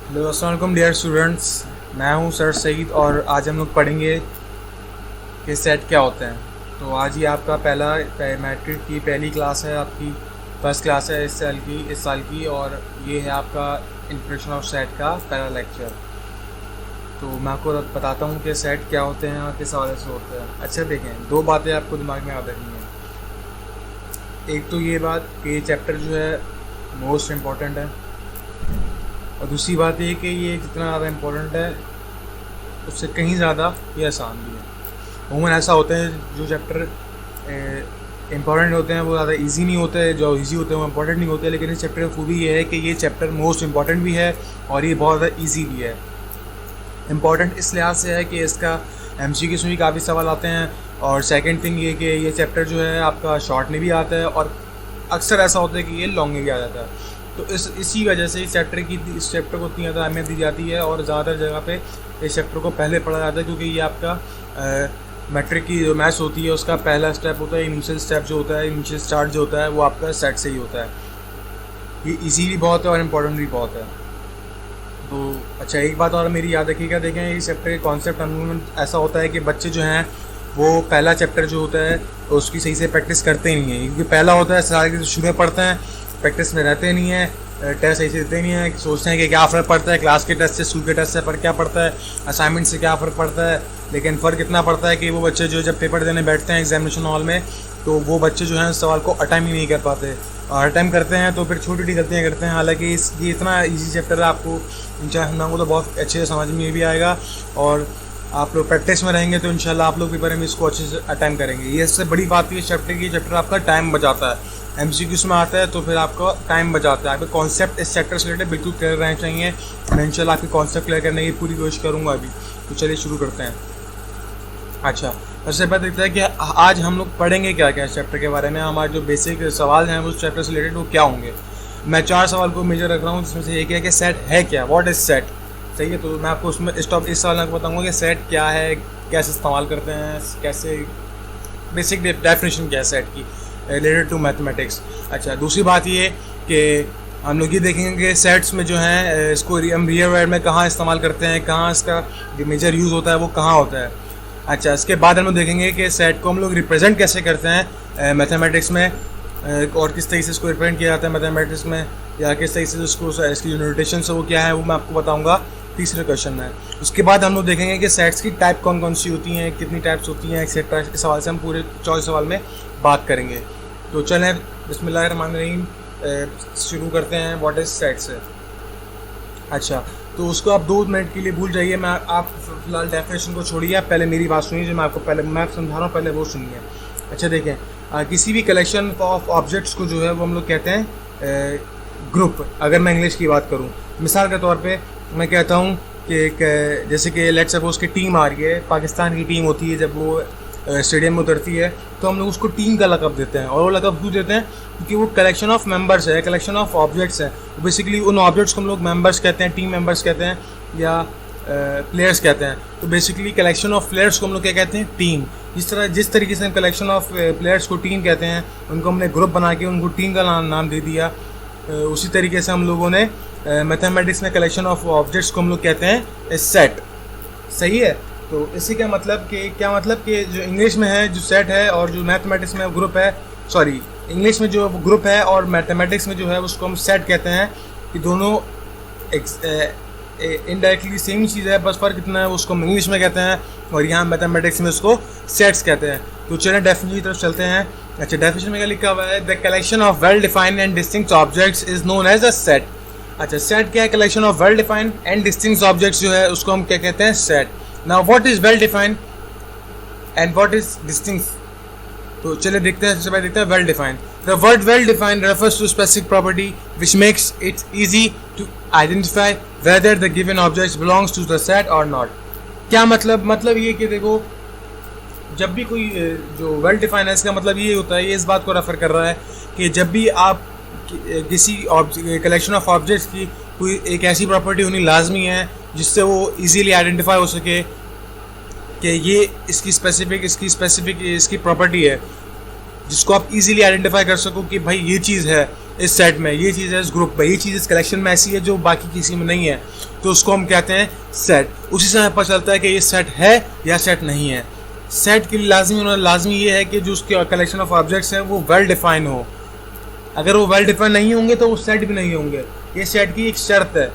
Hello अस्सलाम वालेकुम dear students. मैं हूं सर सईद और आज हम लोग पढ़ेंगे कि सेट क्या होते हैं। तो आज ही आपका पहला मैट्रिक की पहली क्लास है, आपकी फर्स्ट क्लास है इस साल की और ये है आपका इंट्रोडक्शन ऑफ सेट का पहला लेक्चर। तो मैं आपको बताता हूं कि सेट क्या होते हैं और किस हवाले से होते हैं। अच्छा देखें, दो बातें आपको दिमाग में याद रखनी है। एक तो ये बात कि ये चैप्टर जो है मोस्ट इम्पॉर्टेंट है, और दूसरी बात ये कि ये जितना ज़्यादा इम्पोर्टेंट है उससे कहीं ज़्यादा ये आसान भी है। अमूमन ऐसा होता है जो चैप्टर इम्पॉर्टेंट होते हैं वो ज़्यादा इजी नहीं होते, जो इजी होते हैं वो इम्पॉर्टेंट नहीं होते। लेकिन इस चैप्टर की खूबी ये है कि ये चैप्टर मोस्ट इम्पॉर्टेंट भी है और ये बहुत ज़्यादा ईजी भी है। इम्पॉर्टेंट इस लिहाज से है कि इसका MCQ में भी काफ़ी सवाल आते हैं, और सेकंड थिंग ये कि ये चैप्टर जो है आपका शॉर्ट में भी आता है और अक्सर ऐसा होता है कि ये लॉन्ग में भी आ जाता है। तो इसी वजह से इस चैप्टर को इतनी ज़्यादा अहमियत दी जाती है और ज़्यादातर जगह पे इस चैप्टर को पहले पढ़ा जाता है, क्योंकि ये आपका मैट्रिक की जो मैथ्स होती है उसका पहला स्टेप होता है। इनिशियल स्टेप जो होता है, इनिशियल स्टार्ट जो होता है वो आपका सेट से ही होता है। ये ईजी भी बहुत है और इम्पोर्टेंट भी बहुत है। तो अच्छा, एक बात और मेरी याद रखिएगा, देखें इस चैप्टर के कॉन्सेप्ट अमूमन ऐसा होता है कि बच्चे जो हैं वो पहला चैप्टर जो होता है तो उसकी सही से प्रैक्टिस करते ही नहीं है, क्योंकि पहला होता है सारे शुरू में पढ़ते हैं, प्रैक्टिस में रहते नहीं हैं, टेस्ट सही से देते नहीं हैं, सोचते हैं कि क्या फ़र्क पड़ता है क्लास के टेस्ट से, स्कूल के टेस्ट से फ़र्क क्या पड़ता है, असाइनमेंट से क्या फ़र्क पड़ता है। लेकिन फ़र्क इतना पड़ता है कि वो बच्चे जो जब पेपर देने बैठते हैं एग्जामिनेशन हॉल में, तो वो बच्चे जो हैं उस सवाल को अटेम्प्ट ही नहीं कर पाते, और अटेम्प्ट करते हैं तो फिर छोटी छोटी गलतियाँ करते हैं। हालांकि ये इतना ईजी चैप्टर है, आपको इंशाअल्लाह को तो बहुत अच्छे से समझ में भी आएगा, और आप लोग प्रैक्टिस में रहेंगे तो इंशाल्लाह आप लोग पेपर में इसको अच्छे से अटेम्प्ट करेंगे। ये सबसे बड़ी बात है चैप्टर की, चैप्टर आपका टाइम बचाता है। MCQ में आता है तो फिर आपका टाइम बचाता है। आपके कॉन्सेप्ट इस चैप्टर से रिलेटेड बिल्कुल क्लियर रहने चाहिए। मैं इंशाल्लाह आपके कॉन्सेप्ट क्लियर करने की पूरी कोशिश करूँगा अभी। तो चलिए शुरू करते हैं। अच्छा, सबसे पहले देखते हैं कि आज हम लोग पढ़ेंगे क्या क्या इस चैप्टर के बारे में। हमारे जो बेसिक सवाल हैं उस चैप्टर से रिलेटेड वो क्या होंगे। मैं 4 सवाल को मेजर रख रहा हूँ, जिसमें से एक है कि सेट है क्या, व्हाट इज़ सेट। सही है, तो मैं आपको उसमें इस सवाल में बताऊँगा कि सेट क्या है, कैसे इस्तेमाल करते हैं, कैसे बेसिक डेफिनेशन क्या है सेट की रिलेटेड टू मैथमेटिक्स। अच्छा, दूसरी बात ये कि हम लोग ये देखेंगे कि सेट्स में जो है इसको हम रियल वर्ल्ड में कहाँ इस्तेमाल करते हैं, कहाँ इसका जो मेजर यूज़ होता है वो कहाँ होता है। अच्छा, इसके बाद हम लोग देखेंगे कि सेट को हम लोग रिप्रेजेंट कैसे करते हैं मैथमेटिक्स में, और किस तरीके से इसको रिप्रेजेंट किया जाता है मैथमेटिक्स में, या किस तरीके से इसको इसकी जो नोटेशन है वो क्या है, वो मैं आपको बताऊँगा तीसरे क्वेश्चन में। उसके बाद हम लोग देखेंगे कि सेट्स की टाइप कौन कौन सी होती हैं, कितनी टाइप्स होती हैं, एक्सेट्रा। इस सवाल से हम पूरे 24 सवाल में बात करेंगे। तो चलें बिस्मिल्लाहिर्रहमानिर्रहीम शुरू करते हैं। व्हाट इज़ सेट से। अच्छा, तो उसको आप 2 मिनट के लिए भूल जाइए। मैं आप फिलहाल डेफिनेशन को छोड़िए, आप पहले मेरी बात सुनिए जो मैं आपको पहले मैं समझा रहा हूँ, पहले वो सुनिए। अच्छा देखें, किसी भी कलेक्शन ऑफ ऑब्जेक्ट्स को जो है वो हम लोग कहते हैं ग्रुप। अगर मैं इंग्लिश की बात करूँ, मिसाल के तौर पे मैं कहता हूँ कि जैसे कि लेट्स सपोज कि टीम आ रही है, पाकिस्तान की टीम होती है, जब वो स्टेडियम में उतरती है तो हम लोग उसको टीम का लक़ब देते हैं। और वो लक़ब क्यों देते हैं? क्योंकि वो कलेक्शन ऑफ मेंबर्स है, कलेक्शन ऑफ ऑब्जेक्ट्स है। बेसिकली उन ऑब्जेक्ट्स को हम लोग मेंबर्स कहते हैं, टीम मेंबर्स कहते हैं, या प्लेयर्स कहते हैं। तो बेसिकली कलेक्शन ऑफ प्लेयर्स को हम लोग क्या कहते हैं? टीम। जिस तरीके से हम कलेक्शन ऑफ प्लेयर्स को टीम कहते हैं, उनको हमने ग्रुप बना के उनको टीम का नाम दे दिया। उसी तरीके से हम लोगों ने मैथमेटिक्स में कलेक्शन ऑफ ऑब्जेक्ट्स को हम लोग कहते हैं सेट। सही है, तो इससे क्या मतलब कि जो इंग्लिश में है जो सेट है, और जो मैथमेटिक्स में ग्रुप है, सॉरी इंग्लिश में जो ग्रुप है और मैथमेटिक्स में जो है उसको हम सेट कहते हैं, कि दोनों इनडायरेक्टली सेम ही चीज़ है, बस फ़र्क इतना है उसको हम इंग्लिश में कहते हैं और यहाँ मैथमेटिक्स में उसको सेट्स कहते हैं। तो चलिए डेफिनेशन की तरफ चलते हैं। अच्छा, डेफिनेशन में क्या लिखा हुआ है? The collection of well defined and distinct objects is known as a set. अच्छा, सेट क्या है? Collection of well defined and distinct objects जो है उसको हम क्या कहते हैं? Set. Now what is well defined and what is distinct? तो चलिए देखते हैं, सबसे पहले देखते हैं well defined. The word well defined refers to specific property which makes it easy to identify whether the given object belongs to the set और not. क्या मतलब ये कि देखो, जब भी कोई जो वेल डिफाइंड है इसका मतलब ये होता है, ये इस बात को रेफर कर रहा है कि जब भी आप किसी कलेक्शन ऑफ ऑब्जेक्ट्स की कोई एक ऐसी प्रॉपर्टी होनी लाजमी है जिससे वो इजीली आइडेंटिफाई हो सके कि ये इसकी स्पेसिफिक इसकी प्रॉपर्टी है, जिसको आप इजीली आइडेंटिफाई कर सको कि भाई ये चीज़ है, इस सेट में, ये चीज़ है इस ग्रुप में, ये चीज़ इस कलेक्शन में ऐसी है जो बाकी किसी में नहीं है, तो उसको हम कहते हैं सेट। उसी से हमें पता चलता है कि ये सेट है या सेट नहीं है। सेट के लिए लाजमी ये है कि जो उसके कलेक्शन ऑफ ऑब्जेक्ट्स हैं वो वेल डिफाइन हो। अगर वो वेल डिफाइन नहीं होंगे तो वो सेट भी नहीं होंगे, ये सेट की एक शर्त है।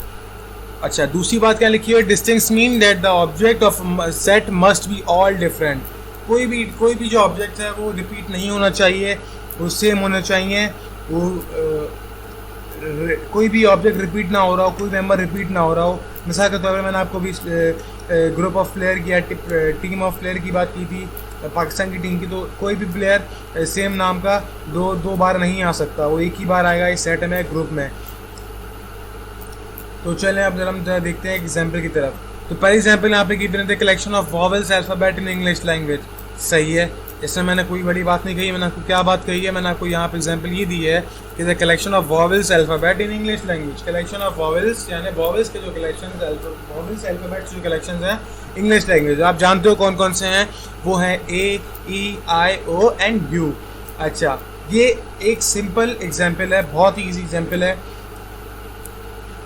अच्छा, दूसरी बात क्या लिखी है, distincts mean that the object of set must be all different. कोई भी जो ऑब्जेक्ट है वो रिपीट नहीं होना चाहिए, वो सेम होना चाहिए, वो कोई भी ऑब्जेक्ट रिपीट ना हो रहा हो, कोई मेंबर रिपीट ना हो रहा हो। मिसाल के तौर पर मैंने आपको भी ग्रुप ऑफ प्लेयर की या टीम ऑफ प्लेयर की बात की थी पाकिस्तान की टीम की, तो कोई भी प्लेयर सेम नाम का दो बार नहीं आ सकता, वो एक ही बार आएगा इस सेट में, ग्रुप में। तो चलें अब जरा हम देखते हैं एग्जाम्पल की तरफ। तो पहली एग्जाम्पल यहाँ पे गिवन है collection of vowels alphabet in English language. सही है, इसमें मैंने कोई बड़ी बात नहीं कही। मैंने आपको क्या बात कही है, मैंने आपको यहाँ पे एग्जाम्पल ये दी है कि the collection of vowels alphabet in English language. Collection of vowels यानी वॉवेल्स के जो कलेक्शन, वॉवेल्स अल्फाबेट्स जो कलेक्शन हैं इंग्लिश लैंग्वेज, आप जानते हो कौन कौन से हैं, वो हैं A-E-I-O एंड U। अच्छा, ये एक सिंपल एग्जाम्पल है, बहुत ही ईजी एग्जाम्पल है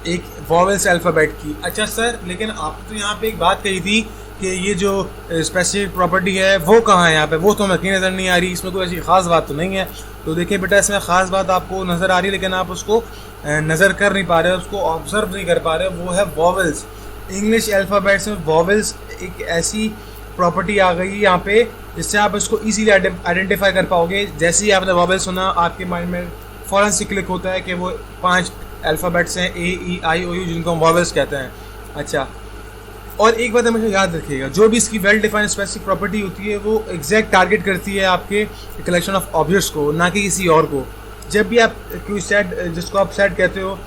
एक वॉवेल्स अल्फ़ाबेट की। अच्छा सर, लेकिन आपने तो यहाँ पे एक बात कही थी कि ये जो स्पेसिफिक प्रॉपर्टी है वो कहाँ है यहाँ पे, वो तो हमें कहीं नज़र नहीं आ रही, इसमें कोई ऐसी ख़ास बात तो नहीं है। तो देखिए बेटा, इसमें ख़ास बात आपको नज़र आ रही है लेकिन आप उसको नज़र कर नहीं पा रहे, उसको ऑब्जर्व नहीं कर पा रहे, वो है वॉवेल्स। इंग्लिश अल्फ़ाबेट्स में वॉवेल्स एक ऐसी प्रॉपर्टी आ गई यहाँ पे जिससे आप इसको ईजीली आइडेंटिफाई कर पाओगे। जैसे ही आपने वॉवेल सुना, आपके माइंड में फ़ौरन से क्लिक होता है कि वो 5 अल्फ़ाबेट्स हैं A-E-I-O-U, जिनको हम वॉवेल्स कहते हैं। अच्छा, और एक बात हमेशा याद रखिएगा, जो भी इसकी वेल डिफाइंड स्पेसिफिक प्रॉपर्टी होती है वो एग्जैक्ट टारगेट करती है आपके कलेक्शन ऑफ ऑब्जेक्ट्स को, ना कि किसी और को। जब भी आप कोई सेट, जिसको आप सेट कहते हो,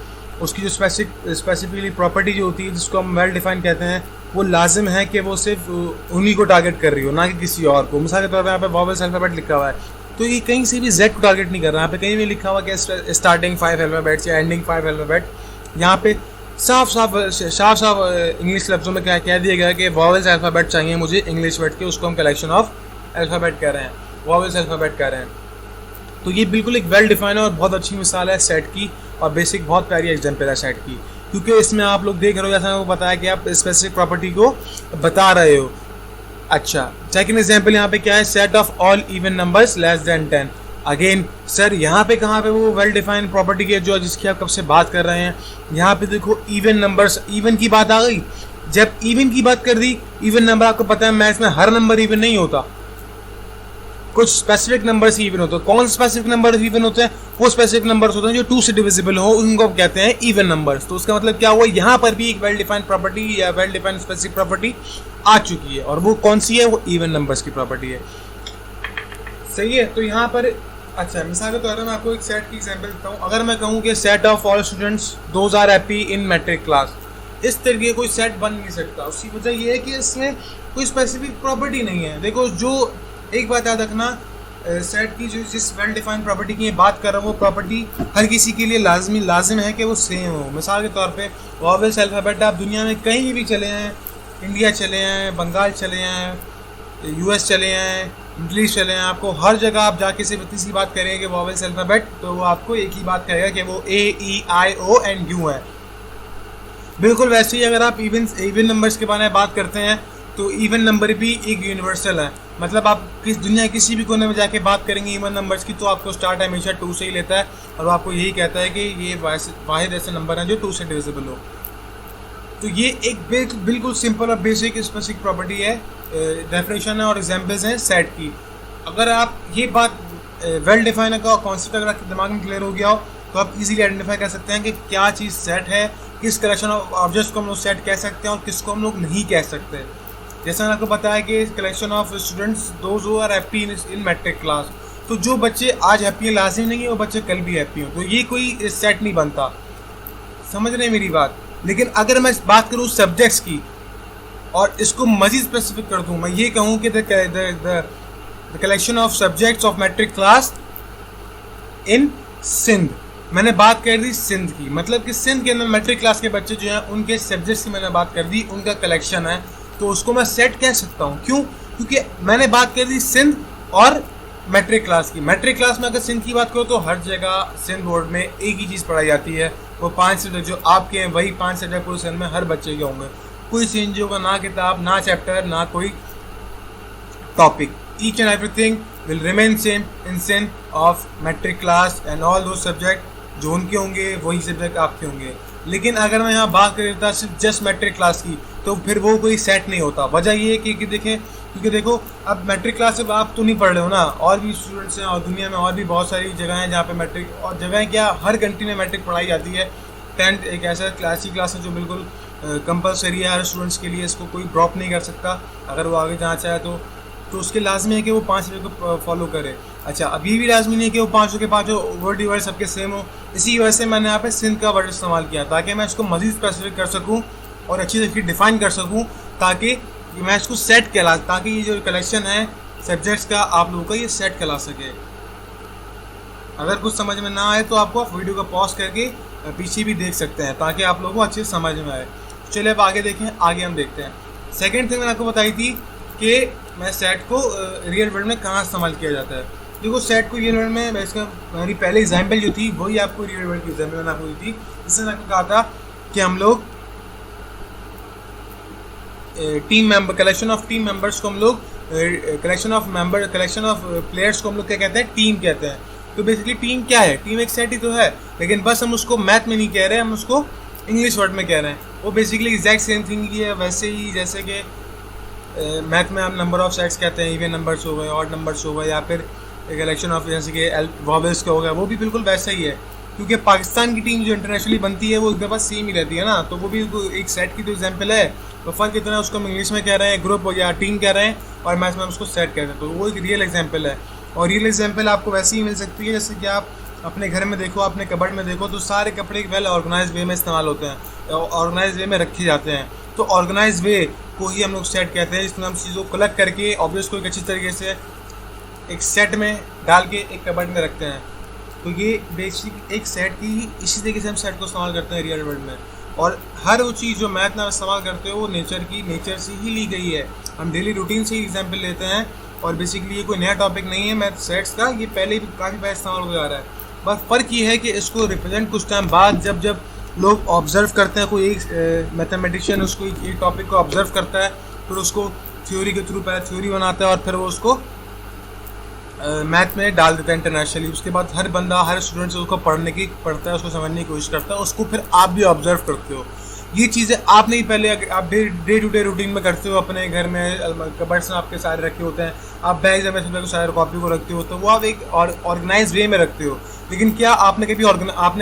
उसकी जो स्पेसिफिकली प्रॉपर्टी जो होती है जिसको हम वेल डिफाइंड कहते हैं, वो लाजिम है कि वो सिर्फ उन्हीं को टारगेट कर रही हो, ना कि किसी और को। मिसाल के तौर पर यहाँ पे वॉवेल्स अल्फ़ाबेट लिखा हुआ है, तो ये कहीं से भी Z को टारगेट नहीं कर रहा। यहाँ पे कहीं भी लिखा हुआ कि स्टार्टिंग 5 अल्फ़ाबेट्स या एंडिंग 5 अल्फ़ाबेट, यहाँ पे साफ साफ इंग्लिश लफ्ज़ों में क्या कह दिया गया कि वॉवेल्स अल्फ़ाबेट चाहिए मुझे इंग्लिश वर्ड के, उसको हम कलेक्शन ऑफ अल्फ़ाबेट कह रहे हैं, वॉवेल्स अल्फ़ाबेट कह रहे हैं। तो ये बिल्कुल एक वेल डिफाइंड और बहुत अच्छी मिसाल है सेट की, और बेसिक बहुत प्यारी एग्जाम्पल है सेट की, क्योंकि इसमें आप लोग देख रहे हो, जैसा मैंने बताया कि आप स्पेसिफिक प्रॉपर्टी को बता रहे हो। अच्छा, सेकंड एग्जांपल यहाँ पे क्या है, set of all even numbers less than 10। Again sir, यहाँ पे कहाँ पे वो वेल डिफाइंड प्रॉपर्टी की जो जिसकी आप कब से बात कर रहे हैं, यहाँ पे देखो इवन नंबर्स, इवन की बात आ गई। जब इवन की बात कर दी, इवन नंबर आपको पता है मैथ्स में हर नंबर इवन नहीं होता, कुछ स्पेसिफिक नंबर्स इवन होते हैं। कौन स्पेसिफिक नंबर इवन होते हैं, वो स्पेसिफिक नंबर्स होते हैं जो 2 से डिविजिबल हो, उनको आप कहते हैं इवन नंबर्स। तो उसका मतलब क्या हुआ, यहाँ पर भी एक वेल डिफाइंड प्रॉपर्टी या वेल डिफाइंड स्पेसिफिक प्रॉपर्टी आ चुकी है, और वो कौन सी है, वो इवन नंबर्स की प्रॉपर्टी है। सही है। तो यहाँ पर अच्छा, मिसाल के तौर पर मैं आपको एक सेट की एग्जांपल देता हूँ। अगर मैं कहूँ कि set of all students those are happy in matric class, इस तरीके कोई सेट बन नहीं सकता। उसकी वजह यह है कि इसमें कोई स्पेसिफिक प्रॉपर्टी नहीं है। देखो, जो एक बात याद रखना, सेट की जो जिस वेल डिफाइंड प्रॉपर्टी की बात कर रहा हूँ, वो प्रॉपर्टी हर किसी के लिए लाजिम है कि वो सेम हो। मिसाल के तौर पे वॉवेल्स अल्फ़ाबेट आप दुनिया में कहीं भी चले हैं, इंडिया चले हैं, बंगाल चले हैं, US चले हैं, मिडल ईस्ट चले हैं, आपको हर जगह आप जाके सिर्फ इतनी सी बात करेंगे कि वॉवेल्स अल्फ़ाबेट, तो वो आपको एक ही बात कहेगा कि वो A-E-I-O एंड U है। बिल्कुल वैसे ही अगर आप इवन नंबर्स के बारे में बात करते हैं, तो इवन नंबर भी एक यूनिवर्सल है। मतलब आप दुनिया किसी भी कोने में जाके बात करेंगे इवन नंबर्स की, तो आपको स्टार्ट हमेशा 2 से ही लेता है, और वो आपको यही कहता है कि ये वाहिद ऐसे नंबर हैं जो 2 से डिविजिबल हो। तो ये एक बिल्कुल सिंपल और बेसिक स्पेसिफिक प्रॉपर्टी है, डेफिनेशन है और एग्जांपल्स हैं सेट की। अगर आप ये बात वेल डिफाइन का कॉन्सेप्ट अगर आपके दिमाग में क्लियर हो गया हो, तो आप इजीली आइडेंटिफाई कर सकते हैं कि क्या चीज़ सेट है, किस कलेक्शन ऑफ ऑब्जेक्ट्स को हम लोग सेट कह सकते हैं और किसको हम लोग नहीं कह सकते। जैसा मैंने आपको बताया कि collection of students those who are happy in matric class, तो जो बच्चे आज हैप्पी हैं लाजिम नहीं है वो बच्चे कल भी हैप्पी हों, तो ये कोई सेट नहीं बनता। समझ रहे हैं मेरी बात। लेकिन अगर मैं बात करूँ सब्जेक्ट्स की और इसको मज़ीद स्पेसिफिक कर दूँ, मैं ये कहूँ कि the collection of subjects of matric class in Sindh, मैंने बात कर दी सिंध की, मतलब कि सिंध के अंदर मैट्रिक क्लास के बच्चे जो हैं उनके सब्जेक्ट्स की मैंने बात कर दी, उनका कलेक्शन है, तो उसको मैं सेट कह सकता हूँ। क्यों? क्योंकि मैंने बात कर दी सिंध और मैट्रिक क्लास की। मैट्रिक क्लास में अगर सिंध की बात करो तो हर जगह सिंध बोर्ड में एक ही चीज़ पढ़ाई जाती है, वो 5 सब्जेक्ट जो आपके हैं वही 5 सब्जेक्ट पूरे सिंध में हर बच्चे के होंगे। कोई चेंज होगा ना, किताब ना चैप्टर ना कोई topic. Each and everything will remain same in Sindh of matric class and all those subject जो उनके होंगे वही सब्जेक्ट आपके होंगे। लेकिन अगर मैं यहाँ बात कर देता सिर्फ जस्ट मैट्रिक क्लास की तो फिर वो कोई सेट नहीं होता। वजह ये है कि देखें, क्योंकि देखो अब मैट्रिक क्लास से आप तो नहीं पढ़ रहे हो ना, और भी स्टूडेंट्स हैं और दुनिया में और भी बहुत सारी जगह हैं जहाँ पे मैट्रिक, और जगह क्या हर कंट्री में मैट्रिक पढ़ाई जाती है। 10th एक ऐसा क्लासिक क्लास है जो बिल्कुल कंपलसरी है हर स्टूडेंट्स के लिए, इसको कोई ड्रॉप नहीं कर सकता अगर वो आगे जाना चाहे तो उसके लाजमी है कि वो 5 सब्जेक्ट को फॉलो करे। अच्छा, अब ये भी लाजमी नहीं है कि वो 5 के 5 वर्ड वर्ड सबके सेम हो। इसी वजह से मैंने यहाँ पे सिंध का वर्ड इस्तेमाल किया ताकि मैं इसको मज़ीद स्पेसिफिक कर सकूँ और अच्छी तरीके डिफाइन कर सकूँ, ताकि मैं इसको सेट कहला, ताकि ये जो कलेक्शन है सब्जेक्ट्स का आप लोगों का ये सेट कहला सके। अगर कुछ समझ में ना आए तो आपको आप वीडियो को पॉज करके पीछे भी देख सकते हैं ताकि आप लोगों को अच्छे से समझ में आए। चलिए अब आगे देखें, आगे हम देखते हैं। सेकेंड थिंग मैंने आपको बताई थी कि मैं सेट को रियल वर्ल्ड में कहाँ इस्तेमाल किया जाता है। देखो सेट को रियल वर्ल्ड में मैं इसका मेरी पहले एग्जाम्पल जो थी वही आपको रियल वर्ल्ड की एग्जाम्पल मैंने आपको दी थी। जिससे मैंने आपको कहा था कि हम लोग team member, collection of team members को हम लोग कलेक्शन ऑफ प्लेयर्स को हम लोग क्या कहते हैं, टीम कहते हैं। तो बेसिकली टीम क्या है, टीम एक सेट ही तो है, लेकिन बस हम उसको मैथ में नहीं कह रहे, हम उसको इंग्लिश वर्ड में कह रहे हैं। वो basically exact same thing he है, वैसे ही जैसे कि मैथ में हम नंबर ऑफ सेट्स कहते हैं, इवन नंबर्स हो गए, ऑड नंबर्स हो गए, या फिर कलेक्शन ऑफ जैसे कि वॉवेल्स का हो गया, वो भी बिल्कुल वैसा ही है। क्योंकि पाकिस्तान की टीम जो इंटरनेशनली बनती है वो एक दफ़ा सेम ही रहती है ना, तो वो भी एक सेट की तो एग्जाम्पल है। तो फ़र्क इतना है, उसको हम इंग्लिश में कह रहे हैं ग्रुप या टीम कह रहे हैं, और मैथ में हम उसको सेट कहते हैं। तो वो एक रियल एग्जाम्पल है, और रियल एग्जाम्पल आपको वैसे ही मिल सकती है जैसे कि आप अपने घर में देखो, अपने कबर्ड में देखो, तो सारे कपड़े वेल ऑर्गेनाइज वे में इस्तेमाल होते हैं, ऑर्गेनाइज वे में रखे जाते हैं। तो ऑर्गेनाइज वे को ही हम लोग सेट कहते हैं, जिसमें हम चीज़ों को कलेक्ट करके ऑब्जेक्ट्स को एक अच्छी तरीके से एक सेट में डाल के एक कबर्ड में रखते हैं। तो ये बेसिक एक सेट की ही इसी तरीके से हम सेट को इस्तेमाल करते हैं रियल वर्ल्ड में। और हर वो चीज़ जो मैथ में इस्तेमाल करते हो वो नेचर से ही ली गई है, हम डेली रूटीन से ही एग्जाम्पल लेते हैं। और बेसिकली ये कोई नया टॉपिक नहीं है मैथ सेट्स का, ये पहले भी काफ़ी बार इस्तेमाल हो जा रहा है। बस फ़र्क ये है कि इसको रिप्रेजेंट कुछ टाइम बाद जब लोग ऑब्जर्व करते हैं, कोई एक मैथमेटिशियन उसको एक टॉपिक को ऑब्जर्व करता है, फिर उसको थ्योरी के थ्रू पहले थ्योरी बनाता है और फिर वो उसको मैथ में डाल देता है इंटरनेशनली। उसके बाद हर बंदा, हर स्टूडेंट से उसको पढ़ता है, उसको समझने की कोशिश करता है, उसको फिर आप भी ऑब्जर्व करते हो। ये चीज़ें आपने ही पहले आप डे टू डे रूटीन में करते हो, अपने घर में कबर्ड्स में आपके सारे रखे होते हैं, आप बैग में सारे कॉपी को रखते हो, तो वो आप एक ऑर्गेनाइज वे में रखते हो। लेकिन क्या आपने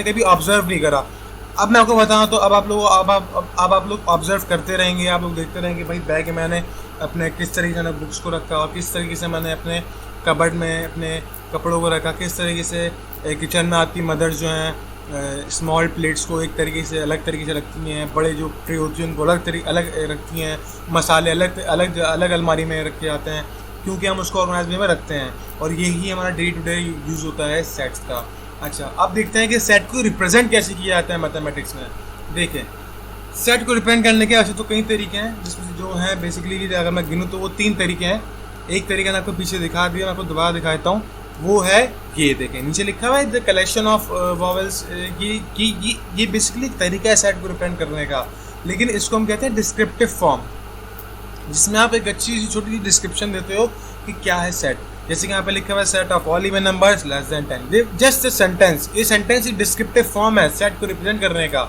कभी ऑब्जर्व नहीं करा। अब मैं आपको बताऊँ तो अब आप लोग ऑब्जर्व करते रहेंगे, आप लोग देखते रहेंगे भाई बैग में मैंने अपने किस तरीके से बुक्स को रखा और किस तरीके से मैंने अपने कबर्ड में अपने कपड़ों को रखा, किस तरीके से किचन में आपकी मदर्स जो हैं स्मॉल प्लेट्स को एक तरीके से अलग तरीके से रखती हैं, बड़े जो ट्रे होती हैं उनको अलग रखती हैं, मसाले अलग अलमारी में रखे जाते हैं, क्योंकि हम उसको ऑर्गेनाइज वे में रखते हैं। और यही हमारा डे टू डे यूज़ होता है सेट्स का। अच्छा, अब देखते हैं कि सेट को रिप्रेजेंट कैसे किया जाता है मैथमेटिक्स में। देखें, सेट को रिप्रेजेंट करने के वैसे तो कई तरीके हैं, जिसमें जो है बेसिकली अगर मैं गिनूँ तो वो 3 तरीके हैं। एक तरीका मैं आपको पीछे दिखा दिया, मैं आपको दोबारा दिखाता हूँ, वो है ये देखें, नीचे लिखा हुआ है द कलेक्शन ऑफ वॉवेल्स। ये बेसिकली एक तरीका है सेट को रिप्रेजेंट करने का, लेकिन इसको हम कहते हैं डिस्क्रिप्टिव फॉर्म, जिसमें आप एक अच्छी सी छोटी सी डिस्क्रिप्शन देते हो कि क्या है सेट। जैसे कि यहाँ पे लिखा हुआ है set of all even numbers less than 10, just a sentence. ये सेंटेंस एक डिस्क्रिप्टिव फॉर्म है सेट को रिप्रेजेंट करने का।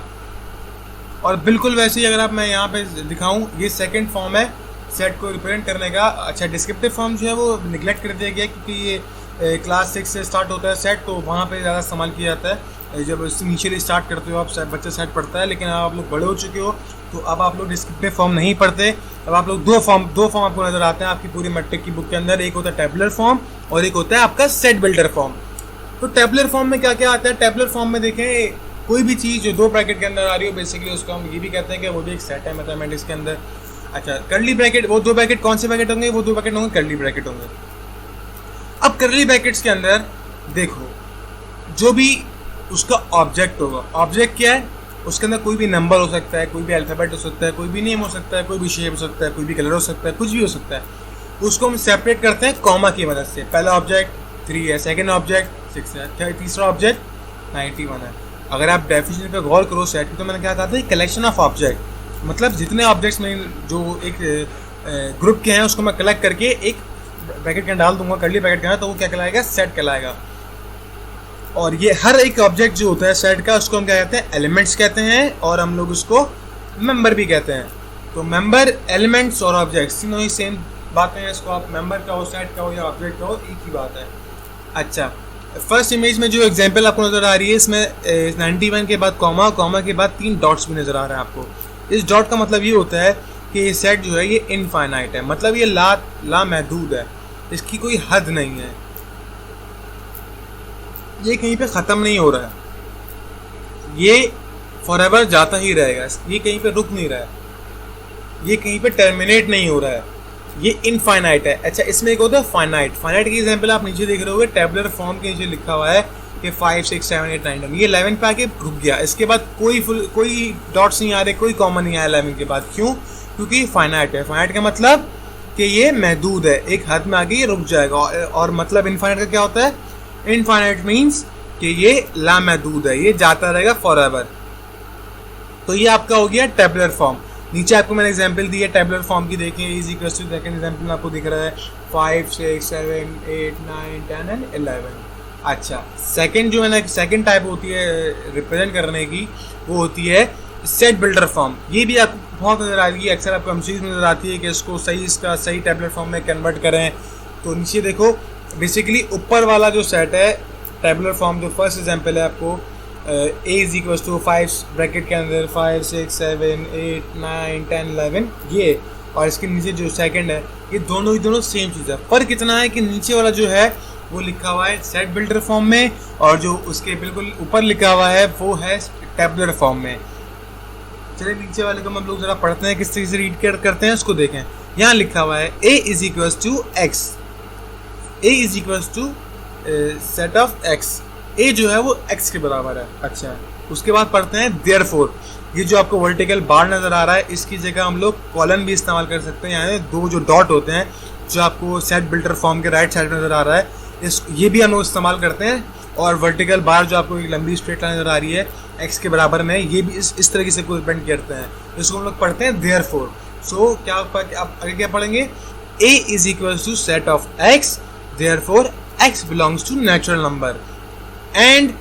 और बिल्कुल वैसे ही अगर आप मैं यहाँ पे दिखाऊँ, ये सेकेंड फॉर्म है सेट को रिप्रेजेंट करने का। अच्छा, डिस्क्रिप्टिव फॉर्म जो है वो निगलेक्ट कर दिया गया क्योंकि ये क्लास 6 से स्टार्ट होता है सेट, तो वहाँ पे ज़्यादा इस्तेमाल किया जाता है। जब इनिशियली स्टार्ट करते हो आप बच्चा सेट पढ़ता है, लेकिन आप लोग बड़े हो चुके हो तो अब आप लोग डिस्क्रिप्टिव फॉर्म नहीं पढ़ते। अब आप लोग दो फॉर्म आपको नज़र आते हैं आपकी पूरी मैट्रिक की बुक के अंदर। एक होता है टेबुलर फॉर्म और एक होता है आपका सेट बिल्डर फॉर्म। तो टेबुलर फॉर्म में क्या क्या आता है? टेबुलर फॉर्म में देखें, कोई भी चीज़ जो 2 ब्रैकेट के अंदर आ रही हो बेसिकली उसको हम ये भी कहते हैं कि वो भी एक सेट है मैथमेटिक्स के अंदर। अच्छा, कर्ली ब्रैकेट, वो 2 ब्रैकेट कौन से ब्रैकेट होंगे? वो 2 ब्रैकेट होंगे कर्ली ब्रैकेट होंगे। अब कर्ली ब्रैकेट्स के अंदर देखो, जो भी उसका ऑब्जेक्ट होगा, ऑब्जेक्ट क्या है? उसके अंदर कोई भी नंबर हो सकता है, कोई भी अल्फ़ाबेट हो सकता है, कोई भी नेम हो सकता है, कोई भी शेप हो सकता है, कोई भी कलर हो सकता है, कुछ भी हो सकता है। उसको हम सेपरेट करते हैं कॉमा की मदद से। पहला ऑब्जेक्ट, 3 है, सेकंड ऑब्जेक्ट 6 है, तीसरा ऑब्जेक्ट 91 है। अगर आप डेफिनेशन पे गौर करो सेट की, तो मैंने क्या कहा था, कलेक्शन ऑफ ऑब्जेक्ट, मतलब जितने ऑब्जेक्ट्स में जो एक ग्रुप के हैं उसको मैं कलेक्ट करके एक ब्रैकेट के डाल दूंगा, करली ब्रैकेट के, तो वो क्या कहलाएगा, सेट कहलाएगा। और ये हर एक ऑब्जेक्ट जो होता है सेट का, उसको हम क्या कहते हैं, एलिमेंट्स कहते हैं, और हम लोग उसको मेंबर भी कहते हैं। तो मेंबर, एलिमेंट्स और ऑब्जेक्ट्स तीनों ही सेम बातें हैं। इसको आप मेंबर का हो, सेट का हो या ऑब्जेक्ट का हो, एक ही बात है। अच्छा, फर्स्ट इमेज में जो एग्जांपल आपको नज़र आ रही है, इसमें 91 के बाद कॉमा, कॉमा के बाद 3 डॉट्स भी नज़र आ रहे हैं आपको। इस डॉट का मतलब ये होता है कि ये सेट जो है ये इनफाइनाइट है, मतलब ये लामहदूद है, इसकी कोई हद नहीं है, ये कहीं पे ख़त्म नहीं हो रहा है, ये फॉरएवर जाता ही रहेगा, ये कहीं पे रुक नहीं रहा है, ये कहीं पे टर्मिनेट नहीं हो रहा है, ये इनफाइनाइट है। अच्छा, इसमें एक होता है फाइनाइट। फाइनाइट की एग्जांपल आप नीचे देख रहे होगे, टेबुलर फॉर्म के नीचे लिखा हुआ है कि 5 6 7 8 9 10, ये 11 पे आके रुक गया, इसके बाद कोई डॉट्स नहीं आ रहे, कोई कॉमन नहीं आया 11 के बाद। क्यों? क्योंकि फाइनाइट है। फाइनाइट का मतलब कि ये महदूद है, एक हद में आगे ये रुक जाएगा। और मतलब इनफाइनाइट का क्या होता है, इनफाइनाइट मीन्स कि ये लामहदूद है, ये जाता रहेगा फॉरएवर। तो ये आपका हो गया टेबुलर फॉर्म। नीचे आपको मैंने एग्जांपल दी है टेबुलर फॉर्म की, देखें is equal to, second example आपको दिख रहा है 5 6 7 8 9 10 एंड 11। अच्छा, सेकंड जो है ना, सेकंड टाइप होती है रिप्रेजेंट करने की, वो होती है सेट बिल्डर फॉर्म। ये भी आपको बहुत नज़र आती है, अक्सर आपको एमसीक्यूज़ में नज़र आती है कि इसको इसका सही टेबुलर फॉर्म में कन्वर्ट करें। तो नीचे देखो, बेसिकली ऊपर वाला जो सेट है टेबुलर फॉर्म, जो फर्स्ट एग्जांपल है आपको, a is equal to 5 bracket के अंदर 5 6 7 8 9 10 11, ये, और इसके नीचे जो सेकंड है, ये दोनों सेम चीज़ है। फर्क इतना है कि नीचे वाला जो है वो लिखा हुआ है सेट बिल्डर फॉर्म में, और जो उसके बिल्कुल ऊपर लिखा हुआ है वो है टेबुलर फॉर्म में। चलिए नीचे वाले को हम लोग जरा पढ़ते हैं, किस तरीके से रीड करते हैं उसको देखें। यहाँ लिखा हुआ है a is equal to x, a is equal to set of x, a जो है वो x के बराबर है। अच्छा, उसके बाद पढ़ते हैं देयरफॉर। ये जो आपको वर्टिकल बार नज़र आ रहा है, इसकी जगह हम लोग कॉलन भी इस्तेमाल कर सकते हैं। यहाँ 2 जो डॉट होते हैं जो आपको सेट बिल्डर फॉर्म के राइट साइड में नज़र आ रहा है, ये भी हम लोग इस्तेमाल करते हैं। और वर्टिकल बार जो आपको एक लंबी स्ट्रेट लाइन नज़र आ रही है x के बराबर में, ये भी इस तरीके से कोई डिपेंड करते हैं, इसको हम लोग पढ़ते हैं देयरफॉर। सो क्या आप आगे क्या पढ़ेंगे, a is equal to set of x, therefore x belongs to natural number and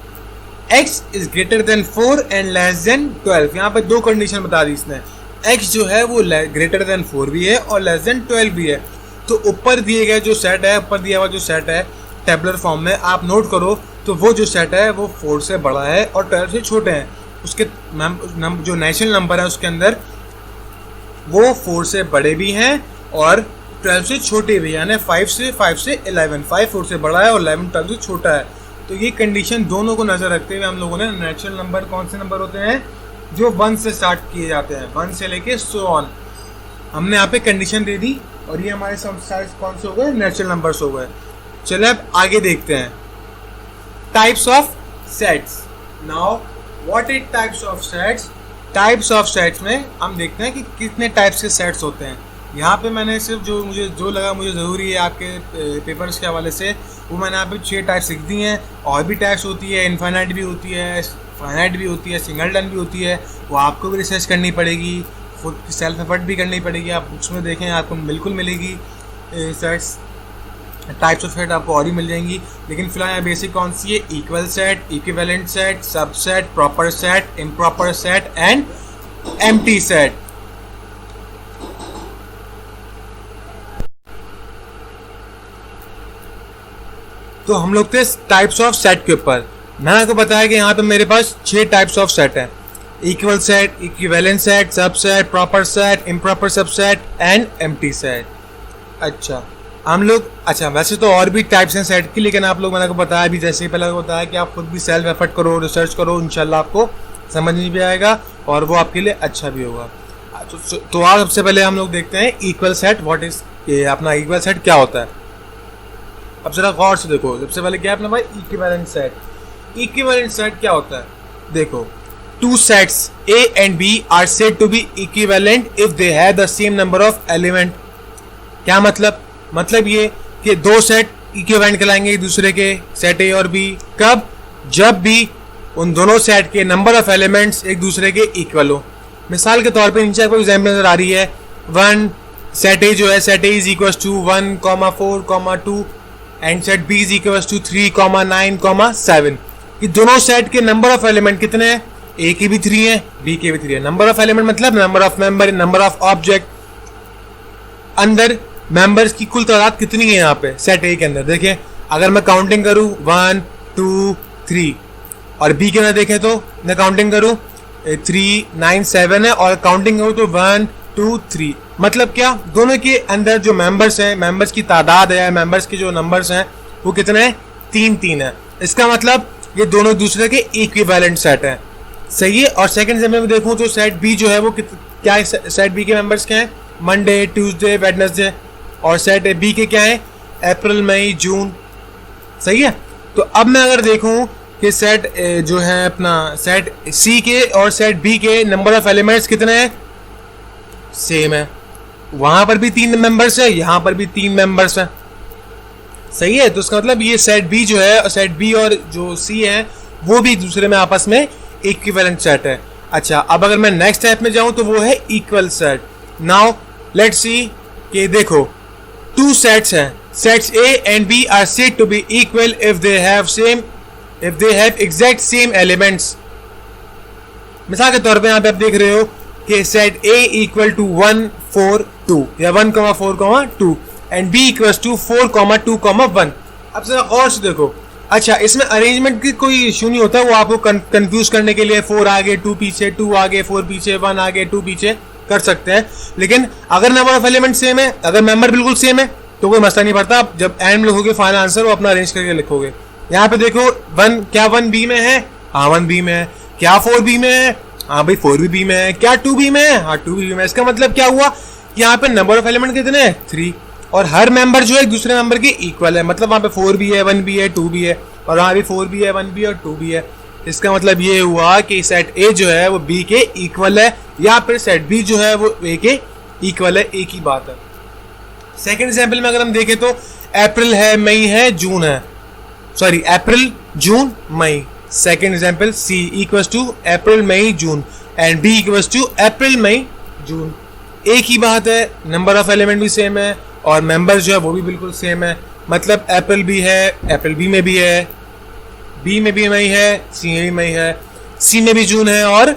x is greater than 4 and less than 12। यहाँ पे 2 कंडीशन बता दी इसने, x जो है वो ग्रेटर देन 4 भी है और लेस देन 12 भी है। तो ऊपर दिए गए जो सेट है, ऊपर दिया हुआ जो सेट है टेबुलर फॉर्म में, आप नोट करो तो वो जो सेट है वो 4 से बड़ा है और 12 से छोटे हैं। उसके जो नेचुरल नंबर है उसके अंदर वो 4 से बड़े भी हैं और 12 से छोटे भी, यानी 5 से 11, 5 4 से बड़ा है और 11 12 से छोटा है। तो ये कंडीशन दोनों को नज़र रखते हुए हम लोगों ने नेचुरल नंबर, कौन से नंबर होते हैं जो 1 से स्टार्ट किए जाते हैं, 1 से लेके सो ऑन, हमने यहाँ पे कंडीशन दे दी और ये हमारे साइज कौन से हो गए, नेचुरल नंबर्स हो गए। चलिए अब आगे देखते हैं types of sets. Now what is types of sets. Types of sets में हम देखते हैं कि कितने टाइप्स के सेट्स होते हैं। यहाँ पे मैंने सिर्फ जो लगा मुझे ज़रूरी है आपके पेपर्स के हवाले से, वो मैंने यहाँ पे 6 टाइप्स लिख दी हैं। और भी टाइप्स होती है, इनफाइनाइट भी होती है, फाइनाइट भी होती है, सिंगलटन भी होती है, वो आपको भी रिसर्च करनी पड़ेगी, खुद सेल्फ एफर्ट भी करनी पड़ेगी। आप बुक्स में देखें आपको बिल्कुल मिलेगी सेट्स, टाइप्स ऑफ सेट आपको और ही मिल जाएंगी। लेकिन फिलहाल बेसिक कौन सी है, equal set, equivalent set, subset, proper set, improper set and empty set. तो हम लोग थे टाइप्स ऑफ सेट के ऊपर। मैंने आपको बताया कि यहाँ पे मेरे पास 6 टाइप्स ऑफ सेट हैं, equal set, equivalent set, subset, proper set, improper subset and empty set. अच्छा हम लोग, अच्छा वैसे तो और भी टाइप्स हैं सेट की, लेकिन आप लोग, मैंने आपको बताया अभी जैसे ही पहले बताया कि आप खुद भी सेल्फ एफर्ट करो, रिसर्च करो, इंशाल्लाह आपको समझ में भी आएगा और वो आपके लिए अच्छा भी होगा। तो आज सबसे पहले हम लोग देखते हैं इक्वल सेट। व्हाट इज ये अपना इक्वल सेट क्या होता है। अब जरा गौर से देखो, सबसे पहले क्या है अपना भाई, इक्विवेलेंट सेट। इक्विवेलेंट सेट क्या होता है, देखो 2 sets A and B are said to be equivalent if they have the same number of element। क्या मतलब ये कि 2 सेट इक्विवेलेंट कहलाएंगे एक दूसरे के, सेट ए और बी। कब? जब भी उन दोनों सेट के नंबर ऑफ एलिमेंट्स एक दूसरे के इक्वल हो। मिसाल के तौर पे नीचे आपको एग्जाम्पल नजर आ रही है, 1 सेट ए जो है, set A is equal to 1, 4, 2 and set B is equal to 3, 9, 7। ये दोनों सेट के नंबर ऑफ एलिमेंट कितने हैं? ए के भी 3 है, बी के भी 3 है। नंबर ऑफ एलिमेंट मतलब number of member, number of object, अंदर मेंबर्स की कुल तादाद कितनी है यहाँ पे सेट ए के अंदर। देखिए अगर मैं काउंटिंग करूँ 1, 2, 3 और बी के अंदर देखें तो मैं काउंटिंग करूँ 3, 9, 7 है और काउंटिंग करूँ तो 1, 2, 3। मतलब क्या? दोनों के अंदर जो मेंबर्स हैं, मेंबर्स की तादाद है, मेंबर्स के जो नंबर्स हैं वो कितने हैं? 3 है। इसका मतलब ये दोनों दूसरे के इक्विवेलेंट सेट हैं। सही है। और सेकंड एग्जांपल में देखूं तो सेट बी जो है वो क्या है? सेट बी के मेंबर्स क्या हैं? Monday, Tuesday, Wednesday. और सेट बी के क्या है? अप्रैल, मई, जून। सही है। तो अब मैं अगर देखूं कि सेट जो है अपना सेट सी के और सेट बी के नंबर ऑफ एलिमेंट्स कितने हैं? सेम है। वहां पर भी 3 मेंबर्स है, यहां पर भी 3 मेंबर्स है। सही है। तो इसका मतलब ये सेट बी जो है, सेट बी और जो सी है वो भी दूसरे में आपस में इक्विवेलेंट सेट है। अच्छा, अब अगर मैं नेक्स्ट स्टेप में जाऊं तो वो है equal set. Now let's see कि देखो 2 सेट्स हैं, sets A and B are said to be equal if they have exact same elements. मिसाल के तौर पे यहाँ पे आप देख रहे हो कि सेट ए इक्वल टू 1, 4, 2 या 1, 4, 2 एंड बी इक्वल टू 4, 2, 1। अब जरा गौर से देखो। अच्छा, इसमें अरेंजमेंट की कोई इशू नहीं होता, वो आपको कंफ्यूज करने के लिए 4 आगे 2 पीछे, 2 आगे 4 पीछे, 1 आगे 2 पीछे कर सकते हैं। लेकिन अगर नंबर ऑफ एलिमेंट सेम है, अगर मेंबर बिल्कुल सेम है तो कोई मसला नहीं पड़ता। आप जब एंड में लिखोगे फाइनल आंसर वो अपना अरेंज करके लिखोगे। यहाँ पे देखो 1 क्या 1 बी में है? हाँ 1 बी में है। क्या 4 बी में है? हाँ भाई 4 भी बी में है। क्या 2 बी में है? हाँ 2 बी में है। इसका मतलब क्या हुआ? यहाँ पे नंबर ऑफ एलिमेंट कितने हैं? 3 और हर मेंबर जो है एक दूसरे मेंबर के इक्वल है। मतलब वहाँ पे 4 भी है, 1 भी है, 2 भी है और वहाँ भी 4 भी है, 1 भी है और 2 भी है। इसका मतलब ये हुआ कि सेट ए जो है वो बी के इक्वल है या फिर सेट बी जो है वो ए के इक्वल है। एक ही बात है। सेकंड एग्जांपल में अगर हम देखें तो अप्रैल है, मई है, जून है। Sorry, April, June, May. Second example C equals to April, May, June and B equals to April, May, June. एक ही बात है, नंबर ऑफ एलिमेंट भी सेम है और मेंबर जो है वो भी बिल्कुल सेम है। मतलब अप्रैल भी है, अप्रैल बी में भी है, बी में भी मई है, सी में भी मई है, सी में भी जून है और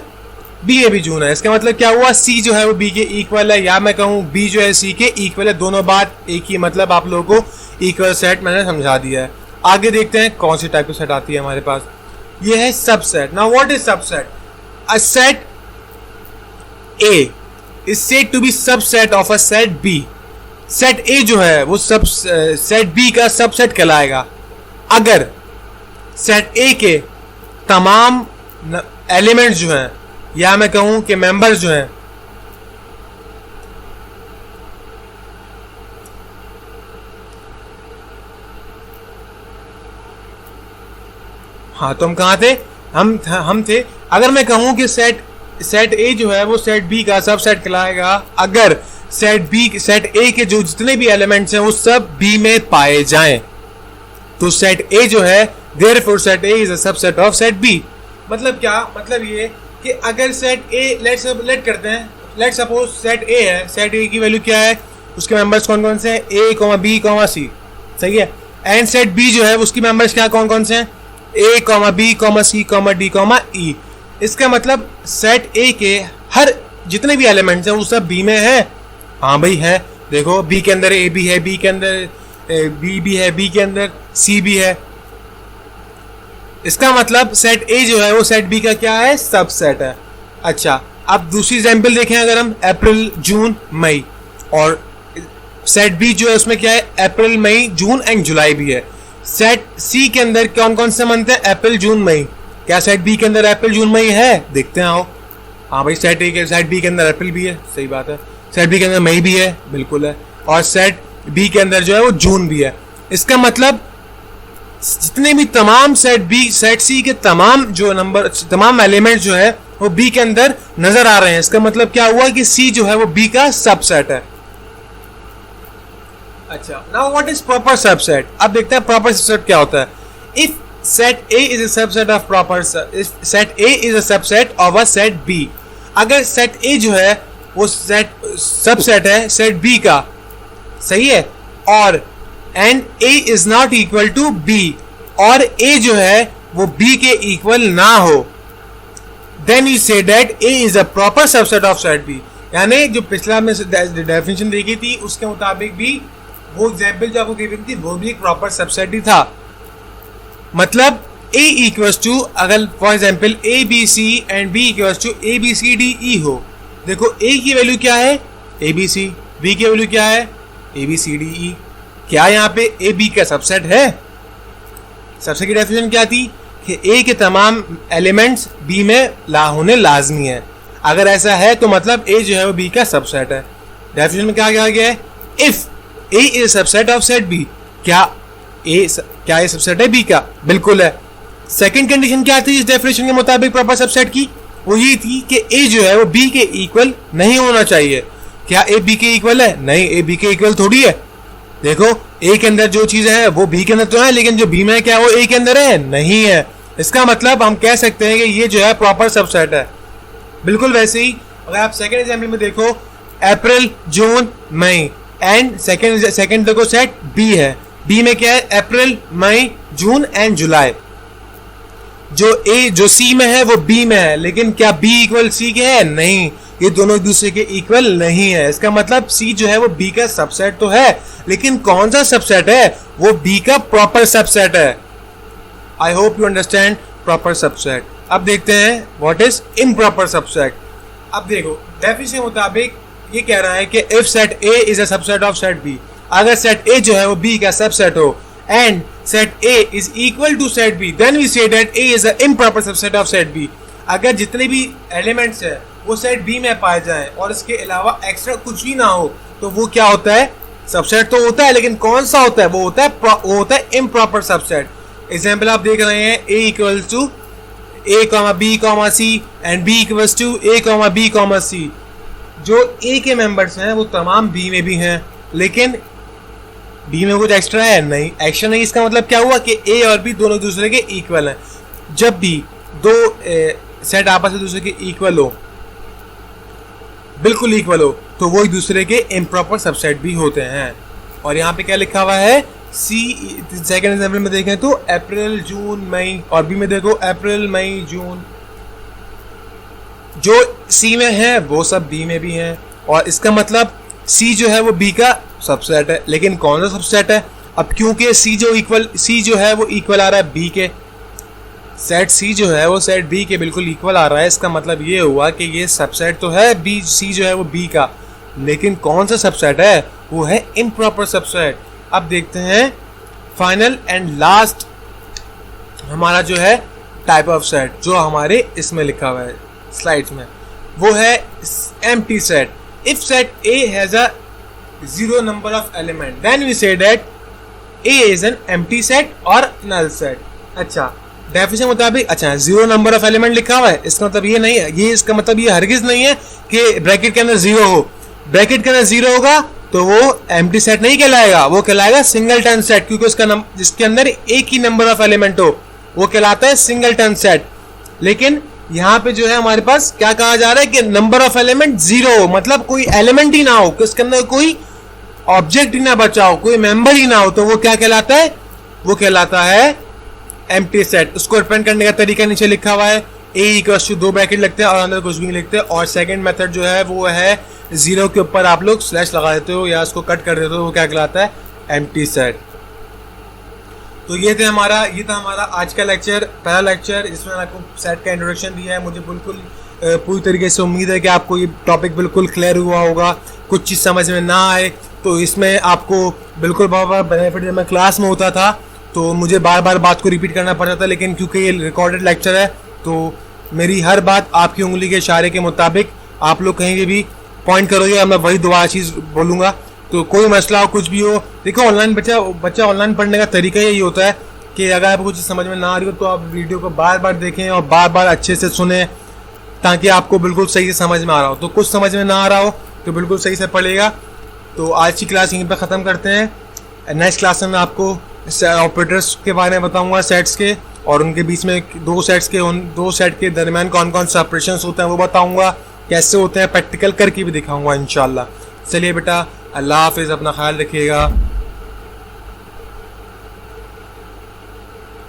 बी में भी जून है। इसका मतलब क्या हुआ? सी जो है वो बी के इक्वल है या मैं कहूँ बी जो है सी के इक्वल है। दोनों बात एक ही, मतलब आप लोगों को इक्वल सेट मैंने समझा दिया है। आगे देखते हैं कौन सी टाइप की सेट आती है हमारे पास। ये है subset. Now what is subset? A set A is said to be subset of a set B. Set A जो है वो सेट बी का सबसेट कहलाएगा अगर सेट ए के तमाम एलिमेंट्स जो हैं या मैं कहूं कि मेंबर्स जो हैं हाँ तो हम कहाँ थे? हम थे अगर मैं कहूं कि सेट ए जो है वो सेट बी का सबसेट कहलाएगा अगर सेट ए के जो जितने भी एलिमेंट्स हैं वो सब बी में पाए जाएं। तो सेट ए जो है therefore set A is a subset of set B. मतलब क्या? मतलब ये कि अगर सेट ए लेट करते हैं, लेट सपोज सेट ए है, सेट ए की वैल्यू क्या है? उसके मेंबर्स कौन कौन से हैं? ए, बी, सी। सही है। एंड सेट बी जो है उसकी मेंबर्स क्या कौन कौन से हैं? ए, बी, सी, डी, ई। इसका मतलब सेट ए के हर जितने भी एलिमेंट्स हैं वो सब बी में है। हाँ भाई है। देखो बी के अंदर ए भी है, बी के अंदर बी भी है, बी के अंदर सी भी है। इसका मतलब सेट ए जो है वो सेट बी का क्या है? सबसेट है। अच्छा, अब दूसरी एग्जांपल देखें अगर हम अप्रैल, जून, मई और सेट बी जो है उसमें क्या है? अप्रैल, मई, जून एंड जुलाई भी है। सेट सी के अंदर कौन कौन से मंथ है? अप्रैल, जून, मई। क्या सेट बी के अंदर अप्रैल, जून, मई है? देखते हैं आओ। हाँ भाई सेट बी के अंदर अप्रैल भी है। सही बात है। सेट बी के अंदर मई भी है। बिल्कुल है। और सेट बी के अंदर जो है वो जून भी है। इसका मतलब जितने भी तमाम सेट सी के तमाम एलिमेंट जो है वो बी के अंदर नजर आ रहे हैं। इसका मतलब क्या हुआ कि सी जो है वो बी का सबसेट है। अच्छा, now what is proper subset? अब देखते हैं प्रॉपर सबसेट क्या होता है. If set A is a subset of proper, set A is a subset of a set B. अगर सेट ए जो है वो सेट सबसेट है सेट बी का, सही है, और and A is not equal to B, और ए जो है वो बी के इक्वल ना हो, then you say that A is a proper subset of set B. यानी जो पिछला में डेफिनेशन देखी थी उसके मुताबिक भी वो एग्जाम्पल जो आपको गिवन थी वो भी एक प्रॉपर सबसेट ही था. मतलब A इक्वल्स टू, अगर for example A B C and B equals to A B C D E हो. देखो A की वैल्यू क्या है ए बी सी, B की वैल्यू क्या है ए बी सी डी ई. क्या यहाँ पे A B का सबसेट है? सबसेट की डेफिनेशन क्या थी कि A के तमाम एलिमेंट्स B में होने लाजमी है. अगर ऐसा है तो मतलब A जो है वो B का सबसेट है. डेफिनेशन में क्या कहा गया है? If A is subset of set B. क्या ये सबसेट है B का? बिल्कुल है. सेकंड कंडीशन क्या थी इस डेफिनेशन के मुताबिक प्रॉपर सबसेट की? वो ये थी कि A जो है वो B के इक्वल नहीं होना चाहिए. क्या A B के इक्वल है? नहीं, A B के इक्वल थोड़ी है. देखो A के अंदर जो चीजें हैं वो B के अंदर तो है, लेकिन जो B में है क्या वो A के अंदर है? नहीं है. इसका मतलब हम कह सकते हैं कि ये जो है प्रॉपर सबसेट है. बिल्कुल वैसे ही अगर आप सेकंड एग्जाम्पल में देखो, अप्रैल जून मई, एंड सेकंड देखो सेट बी है. बी में क्या है? अप्रैल मई जून एंड जुलाई. जो सी में है वो बी में है, लेकिन क्या बी इक्वल सी के है? नहीं, ये दोनों एक दूसरे के इक्वल नहीं है. इसका मतलब सी जो है वो बी का सबसेट तो है, लेकिन कौन सा सबसेट है? वो बी का प्रॉपर सबसेट है. I hope you understand proper subset. अब देखते हैं व्हाट इज इम्प्रॉपर सबसेट. अब देखो डेफिनेशन के मुताबिक ये कह रहा है कि if set A is a subset of set B. अगर सेट ए जो है वो बी का सबसेट हो and set A is equal to set B, then we say that A is a improper subset of set B. अगर जितने भी elements है वो सेट बी में पाए जाएं और इसके अलावा एक्स्ट्रा कुछ भी ना हो, तो वो क्या होता है? सबसेट तो होता है, लेकिन कौन सा होता है? वो होता है इम्प्रॉपर सबसेट. एग्जाम्पल आप देख रहे हैं A equals to A comma B comma C and B equals to A comma B comma C. जो ए के मेंबर्स हैं वो तमाम बी में भी हैं, लेकिन बी में कुछ एक्स्ट्रा है? नहीं, एक्स्ट्रा नहीं. इसका मतलब क्या हुआ कि ए और बी दोनों दूसरे के इक्वल हैं. जब भी दो सेट आपस में दूसरे के इक्वल हो, बिल्कुल इक्वल हो, तो वो एक दूसरे के इम्प्रॉपर सबसेट भी होते हैं. और यहाँ पे क्या लिखा हुआ है? सी सेकेंड एग्जाम्पल में देखें तो अप्रैल जून मई, और बी में देखो अप्रैल मई जून. जो सी में है वो सब बी में भी हैं, और इसका मतलब सी जो है वो बी का सबसेट है. लेकिन कौन सा सबसेट है? अब क्योंकि सी जो है वो इक्वल आ रहा है बी के, सेट सी जो है वो सेट बी के बिल्कुल इक्वल आ रहा है. इसका मतलब ये हुआ कि ये सबसेट तो है बी, सी जो है वो बी का, लेकिन कौन सा सबसेट है? वो है इम्प्रॉपर सबसेट. अब देखते हैं फाइनल एंड लास्ट हमारा जो है टाइप ऑफ सेट, जो हमारे इसमें लिखा हुआ है स्लाइड्स में, वो है empty set. If set A has a zero number of element, then we say that A is an empty set or null set. अच्छा, डेफिनेशन मुताबिक अच्छा जीरो नंबर ऑफ एलिमेंट लिखा हुआ है, इसका मतलब ये नहीं है, ये इसका मतलब ये हरगिज नहीं है कि ब्रैकेट के अंदर जीरो हो. ब्रैकेट के अंदर जीरो होगा तो वो एम्प्टी सेट नहीं कहलाएगा, वो कहलाएगा सिंगलटन सेट, क्योंकि उसका जिसके अंदर एक ही नंबर ऑफ एलिमेंट हो वो कहलाता है सिंगलटन सेट. लेकिन यहाँ पे जो है हमारे पास क्या कहा जा रहा है कि नंबर ऑफ एलिमेंट जीरो हो, मतलब कोई एलिमेंट ही ना हो, कि उसके अंदर कोई ऑब्जेक्ट ही ना बचा हो, कोई मेंबर ही ना हो, तो वो क्या कहलाता है? वो कहलाता है एम्प्टी सेट. उसको रिप्रेजेंट करने का तरीका नीचे लिखा हुआ है. ए इक्वल्स टू दो ब्रैकेट लगते हैं और अंदर कुछ भी नहीं लिखते, और सेकंड मेथड जो है वो है जीरो के ऊपर आप लोग स्लैश लगा देते हो या उसको कट कर देते हो, वो क्या कहलाता है? Empty set. तो ये था हमारा आज का लेक्चर, पहला लेक्चर जिसमें मैंने आपको सेट का इंट्रोडक्शन दिया है. मुझे बिल्कुल पूरी तरीके से उम्मीद है कि आपको ये टॉपिक बिल्कुल क्लियर हुआ होगा. कुछ चीज़ समझ में ना आए तो इसमें आपको बिल्कुल बार बेनिफिट. जब मैं क्लास में होता था तो मुझे बार बार बात को रिपीट करना पड़ता था, लेकिन क्योंकि ये रिकॉर्डेड लेक्चर है तो मेरी हर बात आपकी उंगली के इशारे के मुताबिक आप लोग कहीं भी पॉइंट करोगे और मैं वही दोबारा चीज़ बोलूँगा. तो कोई मसला हो, कुछ भी हो, देखो ऑनलाइन बच्चा ऑनलाइन पढ़ने का तरीका यही होता है कि अगर आपको कुछ समझ में ना आ रही हो तो आप वीडियो को बार बार देखें और बार बार अच्छे से सुने, ताकि आपको बिल्कुल सही से समझ में आ रहा हो. तो कुछ समझ में ना आ रहा हो तो बिल्कुल सही से पढ़ेगा तो आज की क्लास यहीं पर ख़त्म करते हैं। नेक्स्ट क्लास में मैं आपको ऑपरेटर्स के बारे में बताऊंगा, सेट्स के, और उनके बीच में दो सेट के दरमियान कौन कौन से ऑपरेशंस होते हैं वो बताऊंगा, कैसे होते हैं, प्रैक्टिकल करके भी दिखाऊंगा इंशाल्लाह। चलिए बेटा, अल्लाह हाफिज़, अपना ख्याल रखिएगा।